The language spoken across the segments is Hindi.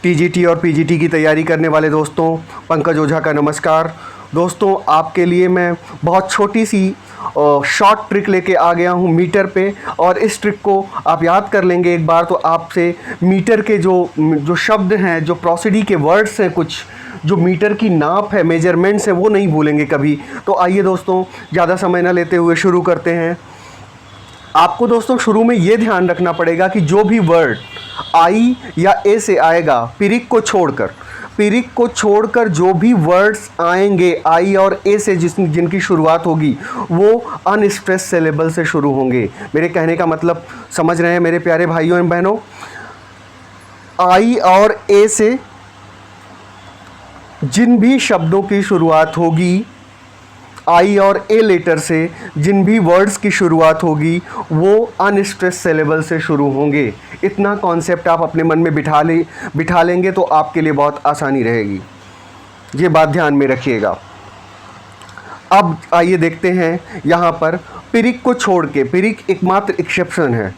टीजीटी और पीजीटी की तैयारी करने वाले दोस्तों, पंकज ओझा का नमस्कार। दोस्तों, आपके लिए मैं बहुत छोटी सी शॉर्ट ट्रिक लेके आ गया हूँ मीटर पे, और इस ट्रिक को आप याद कर लेंगे एक बार तो आपसे मीटर के जो शब्द हैं, जो प्रोसिडी के वर्ड्स हैं, कुछ जो मीटर की नाप है, मेजरमेंट्स हैं, वो नहीं भूलेंगे कभी। तो आइए दोस्तों, ज़्यादा समय ना लेते हुए शुरू करते हैं। आपको दोस्तों शुरू में ये ध्यान रखना पड़ेगा कि जो भी वर्ड आई या ए से आएगा, पिरिक को छोड़कर जो भी वर्ड्स आएंगे आई और ए से जिनकी शुरुआत होगी वो अनस्ट्रेस सिलेबल से शुरू होंगे। मेरे कहने का मतलब समझ रहे हैं मेरे प्यारे भाइयों एवं बहनों? आई और ए से जिन भी शब्दों की शुरुआत होगी, आई और ए लेटर से जिन भी वर्ड्स की शुरुआत होगी वो अनस्ट्रेस सिलेबल से शुरू होंगे। इतना कॉन्सेप्ट आप अपने मन में बिठा लेंगे तो आपके लिए बहुत आसानी रहेगी। ये बात ध्यान में रखिएगा। अब आइए देखते हैं यहाँ पर पिरिक को छोड़ के, पिरिक एकमात्र एक्सेप्शन है।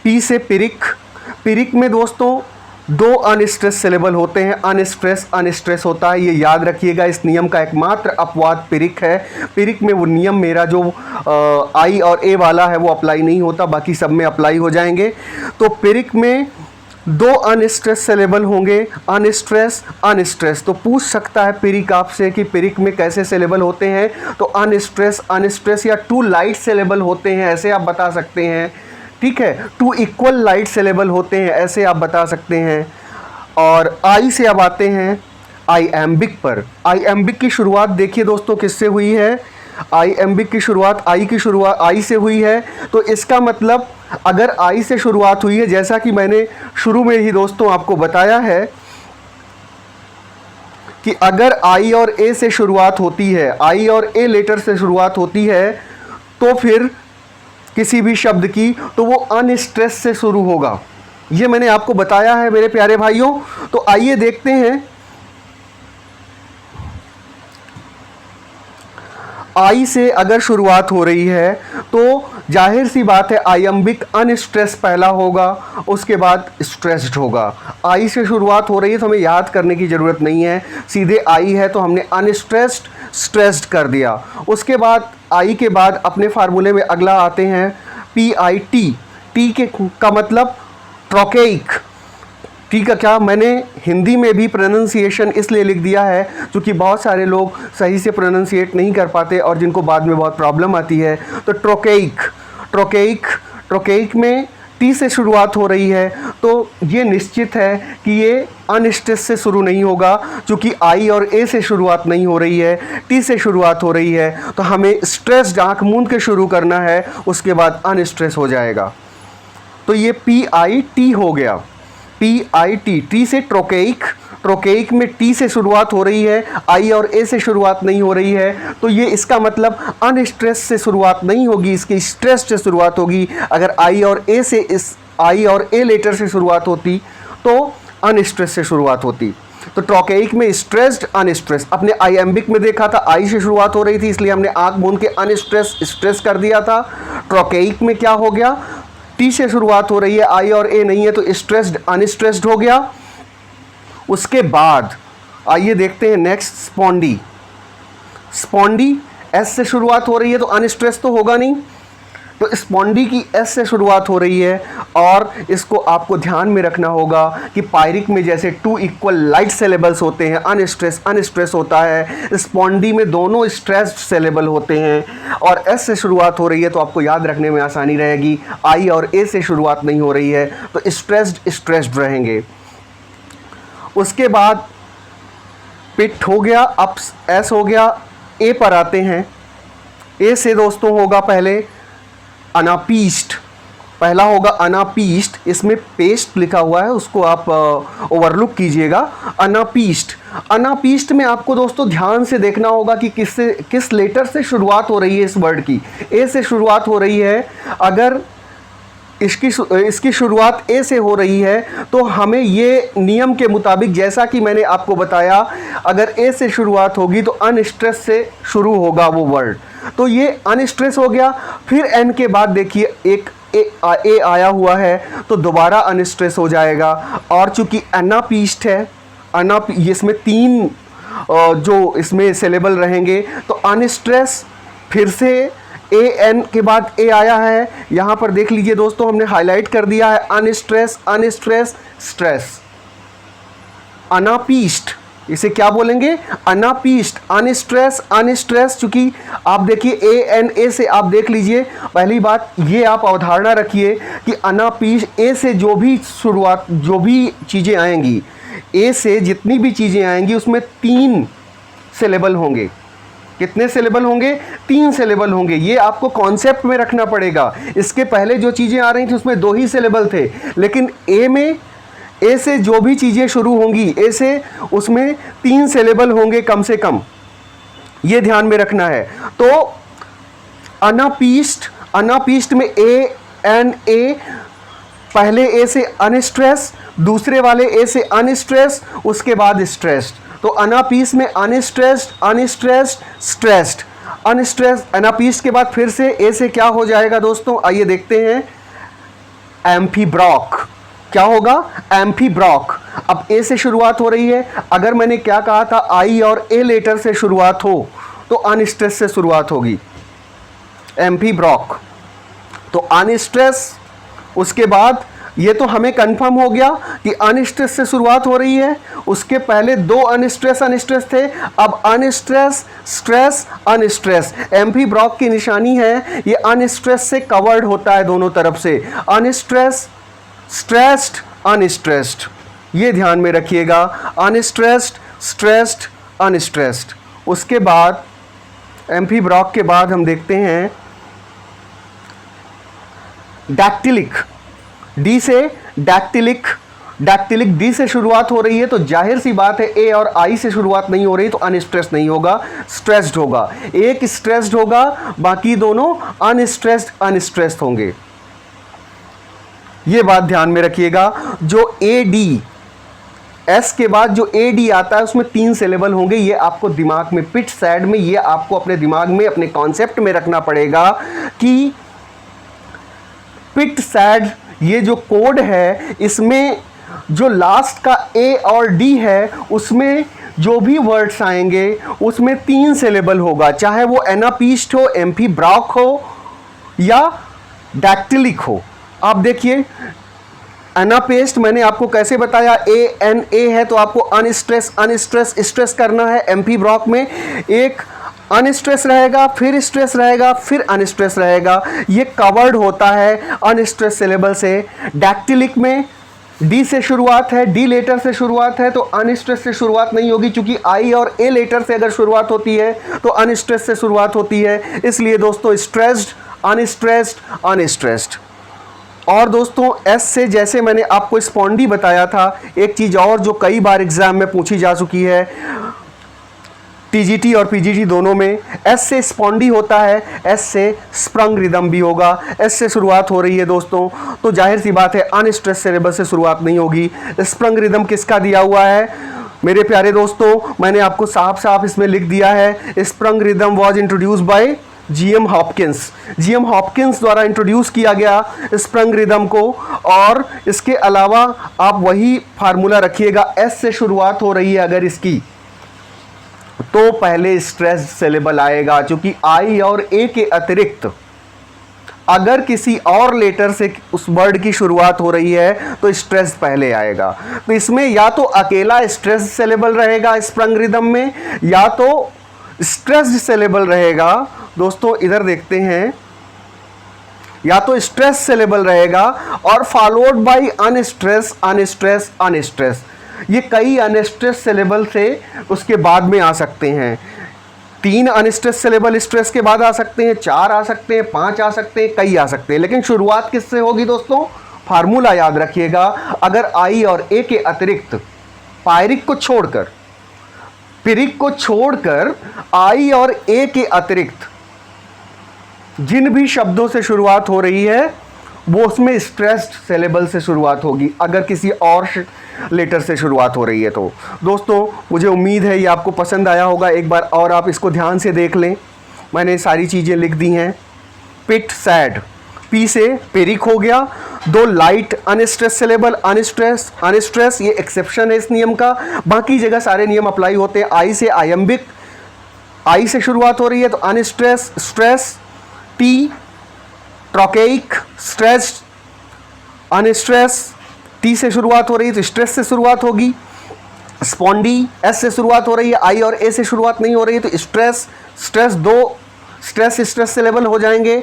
पी से पिरिक में दोस्तों दो अनस्ट्रेस सिलेबल होते हैं। अनस्ट्रेस होता है, ये याद रखिएगा। इस नियम का एकमात्र अपवाद पिरिक है। पिरिक में वो नियम मेरा जो आई और ए वाला है वो अप्लाई नहीं होता, बाकी सब में अप्लाई हो जाएंगे। तो पिरिक में दो अनस्ट्रेस सिलेबल होंगे, अनस्ट्रेस। तो पूछ सकता है पिरिक आपसे कि पिरिक में कैसे सिलेबल होते हैं, तो अनस्ट्रेस या टू लाइट सिलेबल होते हैं, ऐसे आप बता सकते हैं। ठीक है, टू इक्वल लाइट सिलेबल होते हैं, ऐसे आप बता सकते हैं। और आई से अब आते हैं आईएम्बिक पर। आईएम्बिक की शुरुआत देखिए दोस्तों किससे हुई है? आईएम्बिक की शुरुआत आई से हुई है। तो इसका मतलब अगर आई से शुरुआत हुई है, जैसा कि मैंने शुरू में ही दोस्तों आपको बताया है कि अगर आई और ए से शुरुआत होती है, आई और ए लेटर से शुरुआत होती है, तो फिर किसी भी शब्द की तो वो अनस्ट्रेस से शुरू होगा। ये मैंने आपको बताया है मेरे प्यारे भाइयों। तो आइए देखते हैं, आई से अगर शुरुआत हो रही है तो जाहिर सी बात है आईएम्बिक अनस्ट्रेस पहला होगा, उसके बाद स्ट्रेस्ड होगा। आई से शुरुआत हो रही है तो हमें याद करने की ज़रूरत नहीं है, सीधे आई है तो हमने अनस्ट्रेस्ड स्ट्रेस्ड कर दिया। उसके बाद आई के बाद अपने फार्मूले में अगला आते हैं PIT। टी के का मतलब ट्रोकेइक। टी का क्या मैंने हिंदी में भी प्रोनाउंसिएशन इसलिए लिख दिया है क्योंकि बहुत सारे लोग सही से प्रोनाउंसिएट नहीं कर पाते और जिनको बाद में बहुत प्रॉब्लम आती है। तो ट्रोकेइक में टी से शुरुआत हो रही है, तो ये निश्चित है कि ये अनस्ट्रेस से शुरू नहीं होगा, क्योंकि आई और ए से शुरुआत नहीं हो रही है, टी से शुरुआत हो रही है। तो हमें स्ट्रेस्ड आँख मूंद के शुरू करना है, उसके बाद अनस्ट्रेस हो जाएगा। तो ये PIT हो गया। PIT, टी से ट्रोकेइक में टी से शुरुआत हो रही है, आई और ए से शुरुआत नहीं हो रही है, तो ये इसका मतलब अनस्ट्रेस से शुरुआत नहीं होगी, इसकी स्ट्रेस से शुरुआत होगी। अगर आई और ए लेटर से शुरुआत होती तो अनस्ट्रेस से शुरुआत होती। तो ट्रोकेइक में स्ट्रेस्ड अनस्ट्रेस। अपने आईएम्बिक में देखा था आई से शुरुआत हो रही थी, इसलिए हमने आंख मूंद के स्ट्रेस कर दिया था। ट्रोकेइक में क्या हो गया? टी से शुरुआत हो रही है, आई और ए नहीं है, तो स्ट्रेस्ड अनस्ट्रेस्ड हो गया। उसके बाद आइए देखते हैं नेक्स्ट स्पॉन्डी एस से शुरुआत हो रही है, तो अनस्ट्रेस तो होगा नहीं, तो स्पॉन्डी की एस से शुरुआत हो रही है। और इसको आपको ध्यान में रखना होगा कि पायरिक में जैसे टू इक्वल लाइट सिलेबल्स होते हैं, अनस्ट्रेस होता है, स्पॉन्डी में दोनों स्ट्रेस्ड सिलेबल होते हैं और एस से शुरुआत हो रही है, तो आपको याद रखने में आसानी रहेगी। आई और ए से शुरुआत नहीं हो रही है, तो स्ट्रेस्ड रहेंगे। उसके बाद पिट हो गया, अब एस हो गया। ए पर आते हैं। ए से दोस्तों होगा पहले अनापीस्ट, पहला होगा अनापीस्ट। इसमें पेस्ट लिखा हुआ है, उसको आप ओवरलुक कीजिएगा। अनापीस्ट में आपको दोस्तों ध्यान से देखना होगा कि किस लेटर से शुरुआत हो रही है इस वर्ड की। ए से शुरुआत हो रही है, अगर इसकी शुरुआत ए से हो रही है तो हमें ये नियम के मुताबिक, जैसा कि मैंने आपको बताया, अगर ए से शुरुआत होगी तो अनस्ट्रेस से शुरू होगा वो वर्ड, तो ये अनस्ट्रेस हो गया। फिर एन के बाद देखिए एक ए आया हुआ है तो दोबारा अनस्ट्रेस हो जाएगा। और चूंकि अनापीस्ट है, इसमें 3 जो इसमें सिलेबल रहेंगे तो अनस्ट्रेस, फिर से ए एन के बाद ए आया है, यहाँ पर देख लीजिए दोस्तों हमने हाईलाइट कर दिया है अनस्ट्रेस, अनस्ट्रेस, स्ट्रेस। अनापीस्ट, इसे क्या बोलेंगे? अनापीस्ट, अनस्ट्रेस, अनस्ट्रेस। चूंकि आप देखिए ए एन ए से आप देख लीजिए, पहली बात ये आप अवधारणा रखिए कि अनापीस्ट, ए से जो भी शुरुआत, जो भी चीज़ें आएंगी, ए से जितनी भी चीज़ें आएंगी उसमें 3 सिलेबल होंगे। कितने सिलेबल होंगे? 3 सिलेबल होंगे। ये आपको कॉन्सेप्ट में रखना पड़ेगा। इसके पहले जो चीज़ें आ रही थी उसमें 2 ही सिलेबल थे, लेकिन ए में, ए से जो भी चीज़ें शुरू होंगी, ए से, उसमें 3 सिलेबल होंगे कम से कम। ये ध्यान में रखना है। तो अनापीस्ट, अनापीस्ट में ए एन ए, पहले ए से अनस्ट्रेस, दूसरे वाले ए से अनस्ट्रेस, उसके बाद स्ट्रेस्ड। तो अनापीस्ट में अनस्ट्रेस्ड, अनस्ट्रेस्ड, स्ट्रेस्ड, अनस्ट्रेस्ड। अनापीस्ट के बाद फिर से ए से क्या हो जाएगा दोस्तों? आइए देखते हैं, एम्फीब्रॉक। क्या होगा? एम्फीब्रॉक। अब ए से शुरुआत हो रही है, अगर मैंने क्या कहा था, आई और ए लेटर से शुरुआत हो तो अनस्ट्रेस से शुरुआत होगी, एम्फीब्रॉक। तो अनस्ट्रेस, उसके बाद ये तो हमें कंफर्म हो गया कि अनस्ट्रेस से शुरुआत हो रही है। उसके पहले 2 अनस्ट्रेस, अनस्ट्रेस थे, अब अनस्ट्रेस, स्ट्रेस, अनस्ट्रेस। एम्फीब्रॉक की निशानी है, ये अनस्ट्रेस से कवर्ड होता है दोनों तरफ से, अनस्ट्रेस, स्ट्रेस्ड, अनस्ट्रेस्ड। ये ध्यान में रखिएगा, अनस्ट्रेस्ड, स्ट्रेस्ड, अनस्ट्रेस्ड। उसके बाद एम्फीब्रॉक के बाद हम देखते हैं डैक्टिलिक। डी से डैक्टिलिक, डैक्टिलिक डी से शुरुआत हो रही है तो जाहिर सी बात है ए और आई से शुरुआत नहीं हो रही तो अनस्ट्रेस नहीं होगा, स्ट्रेस्ड होगा। एक स्ट्रेस्ड होगा, बाकी दोनों अनस्ट्रेस्ड, अनस्ट्रेस्ड होंगे। ये बात ध्यान में रखिएगा। जो ए डी, एस के बाद जो ए डी आता है उसमें 3 सिलेबल होंगे। ये आपको दिमाग में, पिट सैड में, ये आपको अपने दिमाग में, अपने कॉन्सेप्ट में रखना पड़ेगा कि पिट सैड, ये जो कोड है, इसमें जो लास्ट का ए और डी है उसमें जो भी वर्ड्स आएंगे उसमें 3 सिलेबल होगा, चाहे वो एनापीस्ट हो, एम्फीब्रॉक हो या डैक्टिलिक हो। आप देखिए एनापेस्ट मैंने आपको कैसे बताया, ए एन ए है तो आपको अनस्ट्रेस, अनस्ट्रेस, स्ट्रेस करना है। एम्फीब्रॉक में एक अनस्ट्रेस रहेगा, फिर स्ट्रेस रहेगा, फिर अनस्ट्रेस रहेगा। ये कवर्ड होता है अनस्ट्रेस सिलेबल से। डैक्टिलिक में डी से शुरुआत है, डी लेटर से शुरुआत है तो अनस्ट्रेस से शुरुआत नहीं होगी, क्योंकि आई और ए लेटर से अगर शुरुआत होती है तो अनस्ट्रेस से शुरुआत होती है। इसलिए दोस्तों स्ट्रेस्ड, अनस्ट्रेस्ड, अनस्ट्रेस्ड। और दोस्तों एस से, जैसे मैंने आपको स्पॉन्डी बताया था, एक चीज़ और जो कई बार एग्जाम में पूछी जा चुकी है, टीजीटी और पीजीटी दोनों में, एस से स्पॉन्डी होता है, एस से स्प्रंग रिदम भी होगा। एस से शुरुआत हो रही है दोस्तों तो जाहिर सी बात है अनस्ट्रेस सिलेबस से शुरुआत नहीं होगी। स्प्रंग रिदम किसका दिया हुआ है मेरे प्यारे दोस्तों? मैंने आपको साफ साफ इसमें लिख दिया है, sprung rhythm was introduced by GM Hopkins. GM Hopkins द्वारा इंट्रोड्यूस किया गया स्प्रंग रिदम को। और इसके अलावा आप वही फार्मूला रखिएगा, एस से शुरुआत हो रही है अगर इसकी तो पहले स्ट्रेस्ड सिलेबल आएगा, क्योंकि आई और ए के अतिरिक्त अगर किसी और लेटर से उस वर्ड की शुरुआत हो रही है तो स्ट्रेस पहले आएगा। तो इसमें या तो अकेला स्ट्रेस सिलेबल रहेगा स्प्रंग रिदम में, या तो स्ट्रेस्ड सिलेबल रहेगा। दोस्तों इधर देखते हैं, या तो स्ट्रेस सिलेबल रहेगा और followed by unstress, unstress, unstress. ये कई अनस्ट्रेस सिलेबल से उसके बाद में आ सकते हैं। 3 अनस्ट्रेस सिलेबल स्ट्रेस के बाद आ सकते हैं, 4 आ सकते हैं, 5 आ सकते हैं, कई आ सकते हैं। लेकिन शुरुआत किससे होगी दोस्तों? फार्मूला याद रखिएगा, अगर आई और ए के अतिरिक्त, पायरिक को छोड़कर, पिरिक को छोड़कर, आई और ए के अतिरिक्त जिन भी शब्दों से शुरुआत हो रही है वो उसमें स्ट्रेस्ड सिलेबल से शुरुआत होगी, अगर किसी और लेटर से शुरुआत हो रही है तो। दोस्तों मुझे उम्मीद है ये आपको पसंद आया होगा। एक बार और आप इसको ध्यान से देख लें, मैंने सारी चीज़ें लिख दी हैं। पिट सैड, पी से पेरिक हो गया। 2 लाइट अनस्ट्रेस सिलेबल, अनस्ट्रेस ये एक्सेप्शन है इस नियम का, बाकी जगह सारे नियम अप्लाई होते हैं। आई से आयम्बिक, आई से शुरुआत हो रही है तो unstress stress, T trochaic stress unstress, T से शुरुआत हो रही है तो स्ट्रेस से शुरुआत होगी। स्पॉन्डी एस से शुरुआत हो रही है, आई और ए से शुरुआत नहीं हो रही है तो स्ट्रेस स्ट्रेस, 2 स्ट्रेस सिलेबल हो जाएंगे।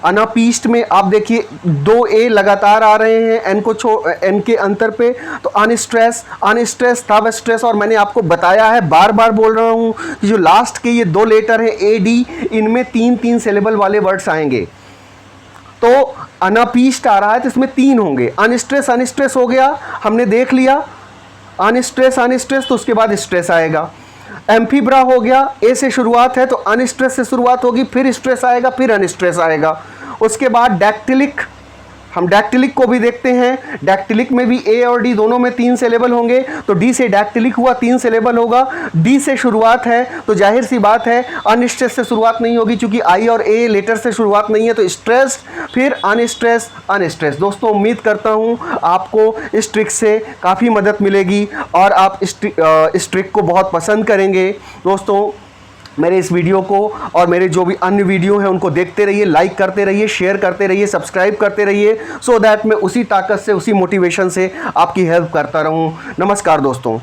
अनापीस्ट में आप देखिए 2 ए लगातार आ रहे हैं एन के अंतर पे, तो अनस्ट्रेस तब स्ट्रेस। और मैंने आपको बताया है, बार बार बोल रहा हूँ कि जो लास्ट के ये 2 लेटर हैं ए डी, इनमें 3 सिलेबल वाले वर्ड्स आएंगे। तो अनापीस्ट आ रहा है तो इसमें 3 होंगे। अनस्ट्रेस हो गया, हमने देख लिया। अनस्ट्रेस तो उसके बाद स्ट्रेस आएगा। एम्फीब्रा हो गया, ए से शुरुआत है तो अनस्ट्रेस से शुरुआत होगी, फिर स्ट्रेस आएगा, फिर अनस्ट्रेस आएगा। उसके बाद डैक्टिलिक, हम डैक्टिलिक को भी देखते हैं। डैक्टिलिक में भी ए और डी दोनों में 3 सिलेबल होंगे, तो डी से डैक्टिलिक हुआ 3 सिलेबल होगा। डी से शुरुआत है तो जाहिर सी बात है अनस्ट्रेस से शुरुआत नहीं होगी, क्योंकि आई और ए लेटर से शुरुआत नहीं है, तो स्ट्रेस फिर अनस्ट्रेस। दोस्तों उम्मीद करता हूं आपको इस ट्रिक से काफ़ी मदद मिलेगी और आप इस ट्रिक को बहुत पसंद करेंगे। दोस्तों मेरे इस वीडियो को और मेरे जो भी अन्य वीडियो हैं उनको देखते रहिए, लाइक करते रहिए, शेयर करते रहिए, सब्सक्राइब करते रहिए, सो दैट मैं उसी ताकत से, उसी मोटिवेशन से आपकी हेल्प करता रहूं। नमस्कार दोस्तों।